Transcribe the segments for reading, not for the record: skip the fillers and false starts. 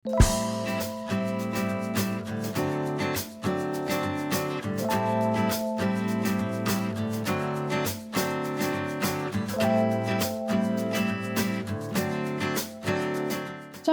Ciao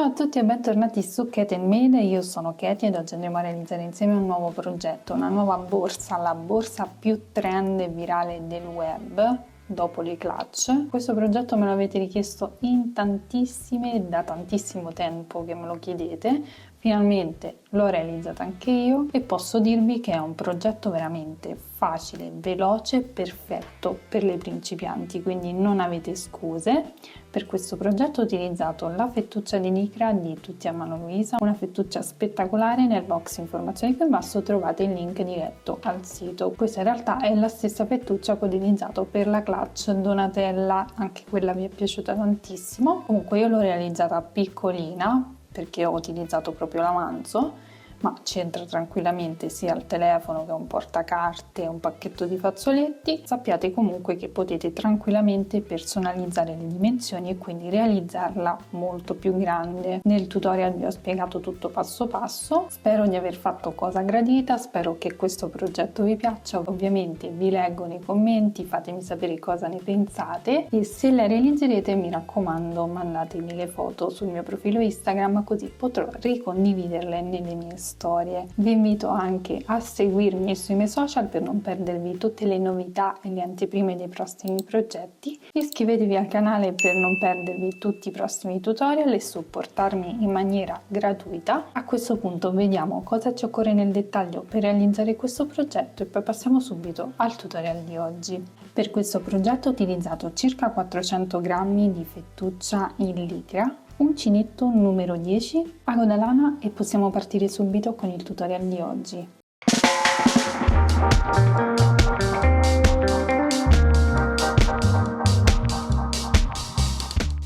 a tutti e bentornati su Kate & Made, io sono Katie ed oggi andremo a realizzare insieme un nuovo progetto, una nuova borsa, la borsa più trend e virale del web dopo le clutch. Questo progetto me lo avete richiesto in tantissime, da tantissimo tempo che me lo chiedete. Finalmente l'ho realizzata anche io e posso dirvi che è un progetto veramente facile, veloce, perfetto per le principianti, quindi non avete scuse. Per questo progetto ho utilizzato la fettuccia di licra di Tutti Amano Luisa, una fettuccia spettacolare. Nel box informazioni qui in basso trovate il link diretto al sito. Questa in realtà è la stessa fettuccia che ho utilizzato per la clutch Donatella, anche quella mi è piaciuta tantissimo. Comunque io l'ho realizzata piccolina perché ho utilizzato proprio l'avanzo, ma c'entra tranquillamente sia il telefono che un portacarte e un pacchetto di fazzoletti. Sappiate comunque che potete tranquillamente personalizzare le dimensioni e quindi realizzarla molto più grande. Nel tutorial vi ho spiegato tutto passo passo. Spero di aver fatto cosa gradita, spero che questo progetto vi piaccia. Ovviamente vi leggo nei commenti, fatemi sapere cosa ne pensate e se la realizzerete mi raccomando mandatemi le foto sul mio profilo Instagram, così potrò ricondividerle nelle mie storie. Vi invito anche a seguirmi sui miei social per non perdervi tutte le novità e le anteprime dei prossimi progetti. Iscrivetevi al canale per non perdervi tutti i prossimi tutorial e supportarmi in maniera gratuita. A questo punto vediamo cosa ci occorre nel dettaglio per realizzare questo progetto e poi passiamo subito al tutorial di oggi. Per questo progetto ho utilizzato circa 400 grammi di fettuccia in licra, uncinetto numero 10, ago da lana e possiamo partire subito con il tutorial di oggi.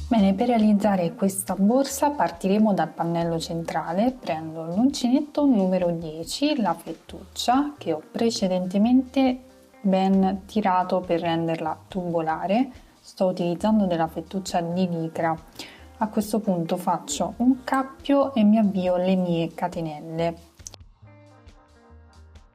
Bene, per realizzare questa borsa partiremo dal pannello centrale. Prendo l'uncinetto numero 10, la fettuccia che ho precedentemente ben tirato per renderla tubolare. Sto utilizzando della fettuccia di licra. A questo punto faccio un cappio e mi avvio le mie catenelle.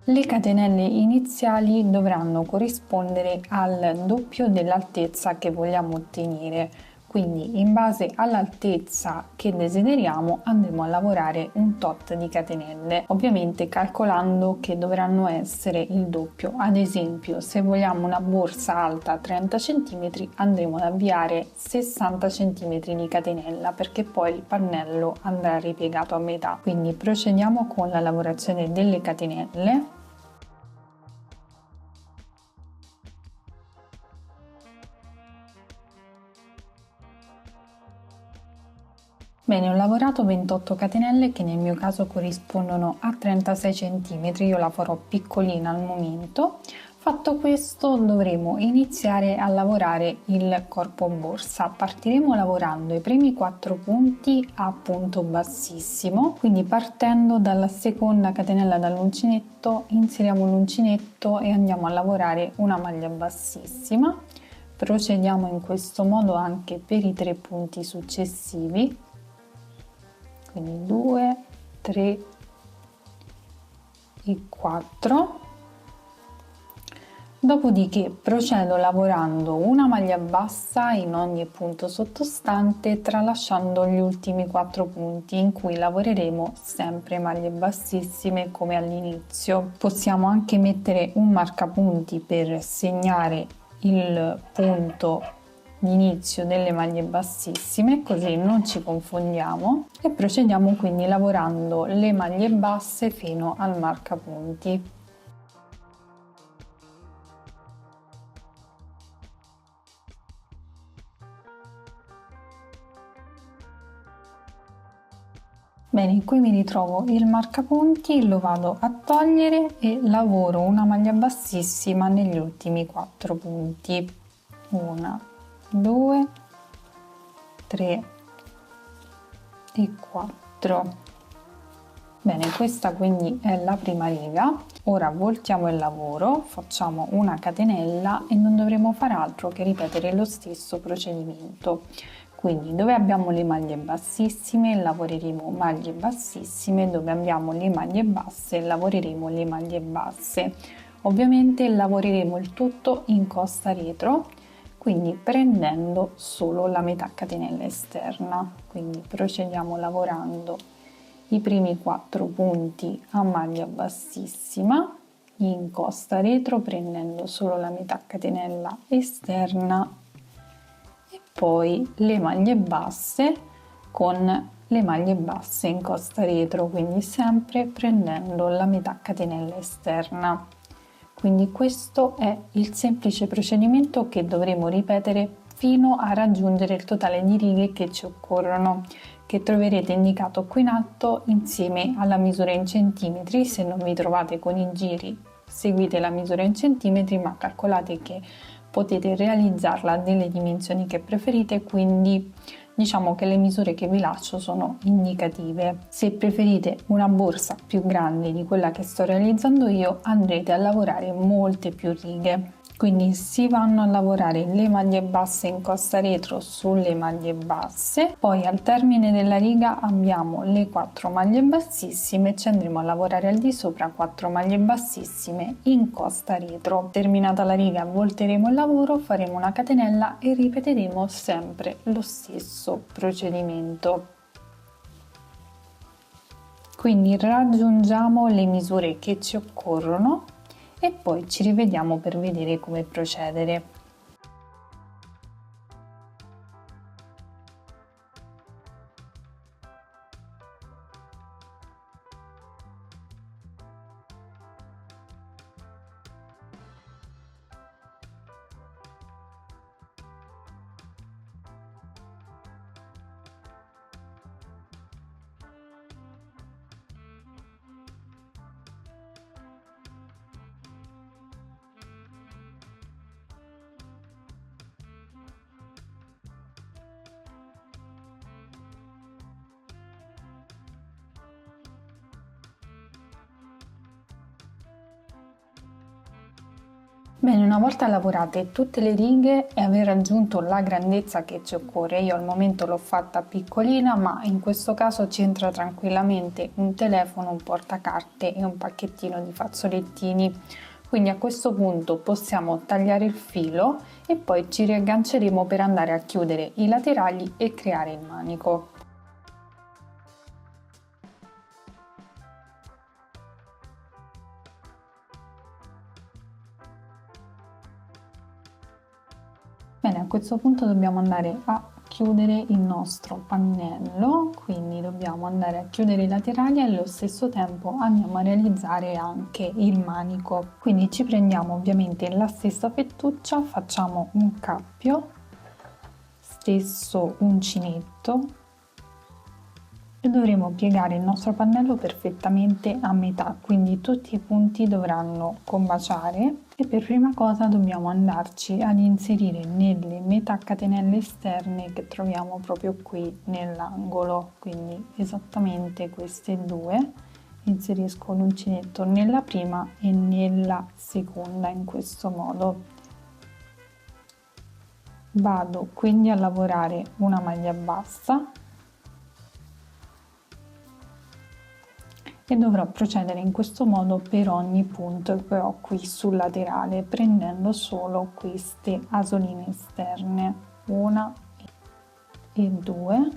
Le catenelle iniziali dovranno corrispondere al doppio dell'altezza che vogliamo ottenere, quindi in base all'altezza che desideriamo andremo a lavorare un tot di catenelle, ovviamente calcolando che dovranno essere il doppio. Ad esempio, se vogliamo una borsa alta 30 cm andremo ad avviare 60 cm di catenella, perché poi il pannello andrà ripiegato a metà. Quindi procediamo con la lavorazione delle catenelle. Bene, ho lavorato 28 catenelle che nel mio caso corrispondono a 36 cm, io la farò piccolina al momento. Fatto questo dovremo iniziare a lavorare il corpo borsa. Partiremo lavorando i primi 4 punti a punto bassissimo, quindi partendo dalla seconda catenella dall'uncinetto inseriamo l'uncinetto e andiamo a lavorare una maglia bassissima. Procediamo in questo modo anche per i 3 punti successivi. Quindi 2, 3 e 4. Dopodiché procedo lavorando una maglia bassa in ogni punto sottostante, tralasciando gli ultimi 4 punti in cui lavoreremo sempre maglie bassissime come all'inizio. Possiamo anche mettere un marcapunti per segnare il punto di inizio delle maglie bassissime, così non ci confondiamo, e procediamo quindi lavorando le maglie basse fino al marcapunti. Bene, qui mi ritrovo il marcapunti, lo vado a togliere e lavoro una maglia bassissima negli ultimi 4 punti. 1, 2, 3 e 4. Bene, questa quindi è la prima riga. Ora voltiamo il lavoro, facciamo una catenella e non dovremo fare altro che ripetere lo stesso procedimento. Quindi dove abbiamo le maglie bassissime lavoreremo maglie bassissime, dove abbiamo le maglie basse lavoreremo le maglie basse. Ovviamente lavoreremo il tutto in costa retro, quindi prendendo solo la metà catenella esterna. Quindi procediamo lavorando i primi 4 punti a maglia bassissima in costa retro, prendendo solo la metà catenella esterna, e poi le maglie basse con le maglie basse in costa retro, quindi sempre prendendo la metà catenella esterna. Quindi questo è il semplice procedimento che dovremo ripetere fino a raggiungere il totale di righe che ci occorrono, che troverete indicato qui in alto insieme alla misura in centimetri. Se non vi trovate con i giri, seguite la misura in centimetri, ma calcolate che potete realizzarla delle dimensioni che preferite, quindi diciamo che le misure che vi lascio sono indicative. Se preferite una borsa più grande di quella che sto realizzando io, andrete a lavorare molte più righe. Quindi si vanno a lavorare le maglie basse in costa retro sulle maglie basse, poi al termine della riga abbiamo le 4 maglie bassissime, ci andremo a lavorare al di sopra 4 maglie bassissime in costa retro. Terminata la riga volteremo il lavoro, faremo una catenella e ripeteremo sempre lo stesso procedimento. Quindi raggiungiamo le misure che ci occorrono e poi ci rivediamo per vedere come procedere. Bene, una volta lavorate tutte le righe e aver raggiunto la grandezza che ci occorre, io al momento l'ho fatta piccolina, ma in questo caso ci entra tranquillamente un telefono, un portacarte e un pacchettino di fazzolettini. Quindi a questo punto possiamo tagliare il filo e poi ci riagganceremo per andare a chiudere i laterali e creare il manico. Bene, a questo punto dobbiamo andare a chiudere il nostro pannello, quindi dobbiamo andare a chiudere i laterali e allo stesso tempo andiamo a realizzare anche il manico. Quindi ci prendiamo ovviamente la stessa fettuccia, facciamo un cappio, stesso uncinetto, e dovremo piegare il nostro pannello perfettamente a metà, quindi tutti i punti dovranno combaciare, e per prima cosa dobbiamo andarci ad inserire nelle metà catenelle esterne che troviamo proprio qui nell'angolo, quindi esattamente queste due. Inserisco l'uncinetto nella prima e nella seconda in questo modo. Vado quindi a lavorare una maglia bassa e dovrò procedere in questo modo per ogni punto che ho qui sul laterale, prendendo solo queste asoline esterne, una e due,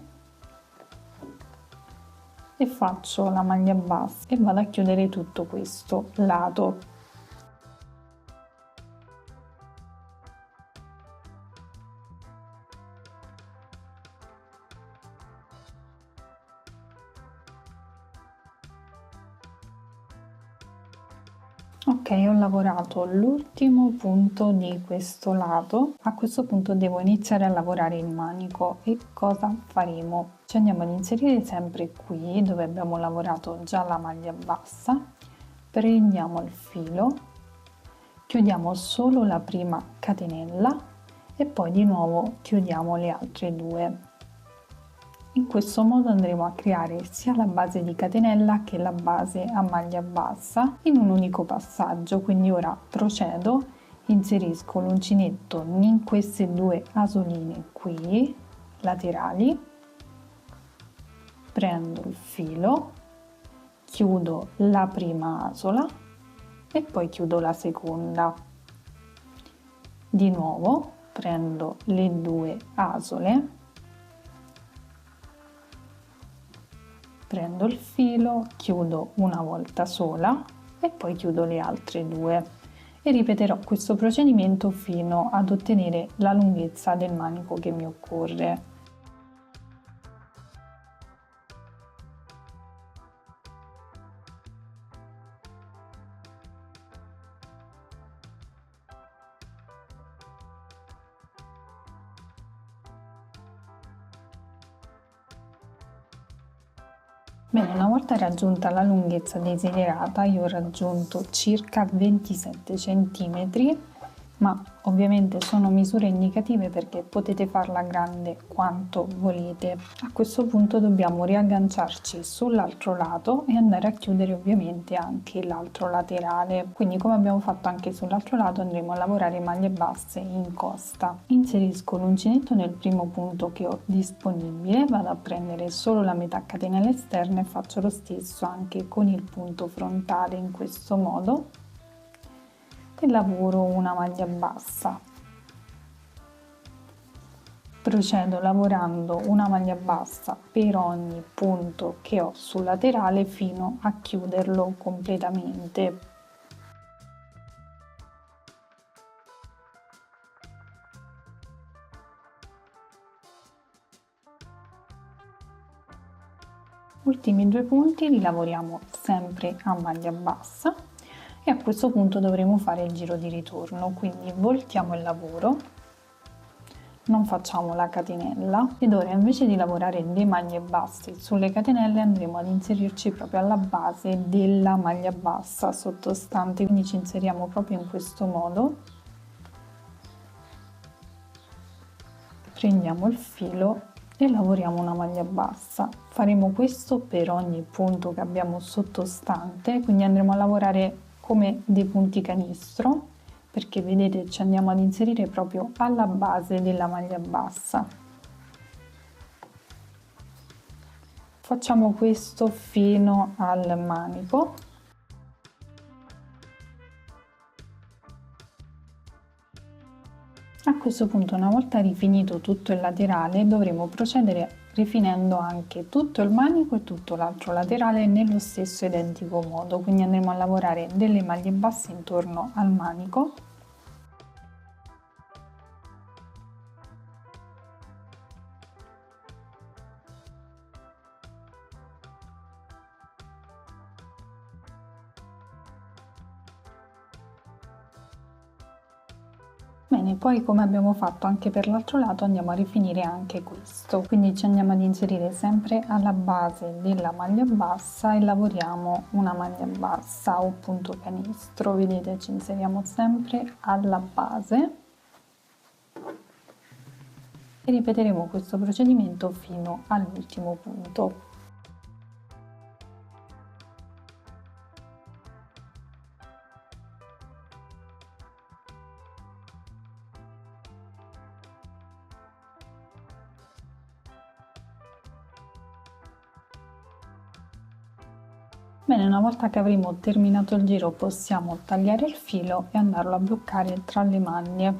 e faccio la maglia bassa e vado a chiudere tutto questo lato. Ok, ho lavorato l'ultimo punto di questo lato. A questo punto devo iniziare a lavorare il manico. E cosa faremo? Ci andiamo ad inserire sempre qui dove abbiamo lavorato già la maglia bassa, prendiamo il filo, chiudiamo solo la prima catenella e poi di nuovo chiudiamo le altre due. In questo modo andremo a creare sia la base di catenella che la base a maglia bassa in un unico passaggio. Quindi ora procedo, inserisco l'uncinetto in queste due asoline qui, laterali, prendo il filo, chiudo la prima asola e poi chiudo la seconda. Di nuovo prendo le 2 asole, prendo il filo, chiudo una volta sola e poi chiudo le altre 2 e ripeterò questo procedimento fino ad ottenere la lunghezza del manico che mi occorre. Bene, una volta raggiunta la lunghezza desiderata, io ho raggiunto circa 27 cm, ma ovviamente sono misure indicative perché potete farla grande quanto volete. A questo punto dobbiamo riagganciarci sull'altro lato e andare a chiudere ovviamente anche l'altro laterale. Quindi, come abbiamo fatto anche sull'altro lato, andremo a lavorare maglie basse in costa. Inserisco l'uncinetto nel primo punto che ho disponibile, vado a prendere solo la metà catenella esterna e faccio lo stesso anche con il punto frontale in questo modo e lavoro una maglia bassa. Procedo lavorando una maglia bassa per ogni punto che ho sul laterale fino a chiuderlo completamente. Ultimi 2 punti li lavoriamo sempre a maglia bassa e a questo punto dovremo fare il giro di ritorno, quindi voltiamo il lavoro, non facciamo la catenella ed ora invece di lavorare le maglie basse sulle catenelle andremo ad inserirci proprio alla base della maglia bassa sottostante, quindi ci inseriamo proprio in questo modo, prendiamo il filo e lavoriamo una maglia bassa. Faremo questo per ogni punto che abbiamo sottostante, quindi andremo a lavorare come dei punti canestro, perché vedete ci andiamo ad inserire proprio alla base della maglia bassa. Facciamo questo fino al manico. A questo punto, una volta rifinito tutto il laterale, dovremo procedere rifinendo anche tutto il manico e tutto l'altro laterale nello stesso identico modo, quindi andremo a lavorare delle maglie basse intorno al manico. Bene, poi come abbiamo fatto anche per l'altro lato andiamo a rifinire anche questo, quindi ci andiamo ad inserire sempre alla base della maglia bassa e lavoriamo una maglia bassa o punto canestro, vedete ci inseriamo sempre alla base e ripeteremo questo procedimento fino all'ultimo punto. Bene, una volta che avremo terminato il giro possiamo tagliare il filo e andarlo a bloccare tra le maglie.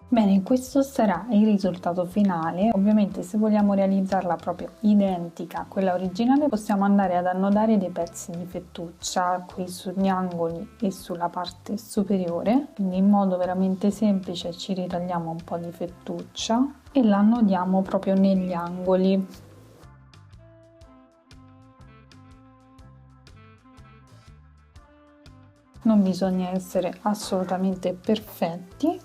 Bene, questo sarà il risultato finale. Ovviamente se vogliamo realizzarla proprio identica a quella originale possiamo andare ad annodare dei pezzi di fettuccia qui sugli angoli e sulla parte superiore, quindi in modo veramente semplice ci ritagliamo un po' di fettuccia e la annodiamo proprio negli angoli. Non bisogna essere assolutamente perfetti.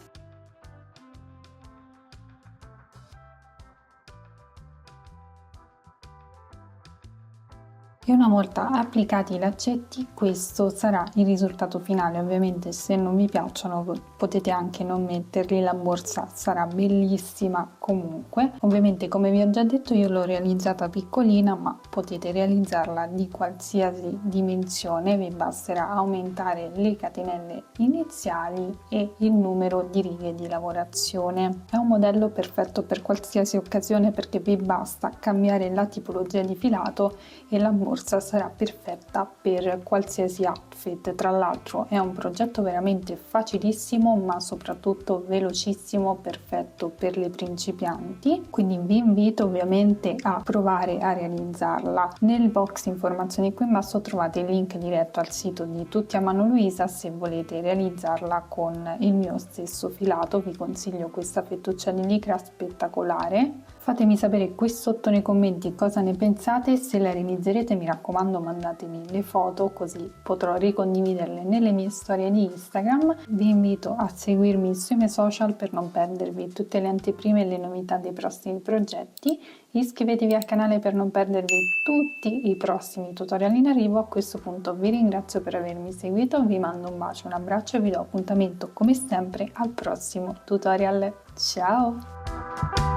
E una volta applicati i laccetti, questo sarà il risultato finale. Ovviamente se non vi piacciono potete anche non metterli, la borsa sarà bellissima comunque. Ovviamente, come vi ho già detto, io l'ho realizzata piccolina, ma potete realizzarla di qualsiasi dimensione, vi basterà aumentare le catenelle iniziali e il numero di righe di lavorazione. È un modello perfetto per qualsiasi occasione perché vi basta cambiare la tipologia di filato e la borsa sarà perfetta per qualsiasi outfit. Tra l'altro è un progetto veramente facilissimo, ma soprattutto velocissimo, perfetto per le principianti, quindi vi invito ovviamente a provare a realizzarla. Nel box informazioni qui in basso trovate il link diretto al sito di Tutti a Mano Luisa se volete realizzarla con il mio stesso filato. Vi consiglio questa fettuccia di licra spettacolare. Fatemi sapere qui sotto nei commenti cosa ne pensate. Se la realizzerete, mi raccomando, mandatemi le foto così potrò ricondividerle nelle mie storie di Instagram. Vi invito a seguirmi sui miei social per non perdervi tutte le anteprime e le novità dei prossimi progetti. Iscrivetevi al canale per non perdervi tutti i prossimi tutorial in arrivo. A questo punto vi ringrazio per avermi seguito, vi mando un bacio, un abbraccio e vi do appuntamento come sempre al prossimo tutorial. Ciao!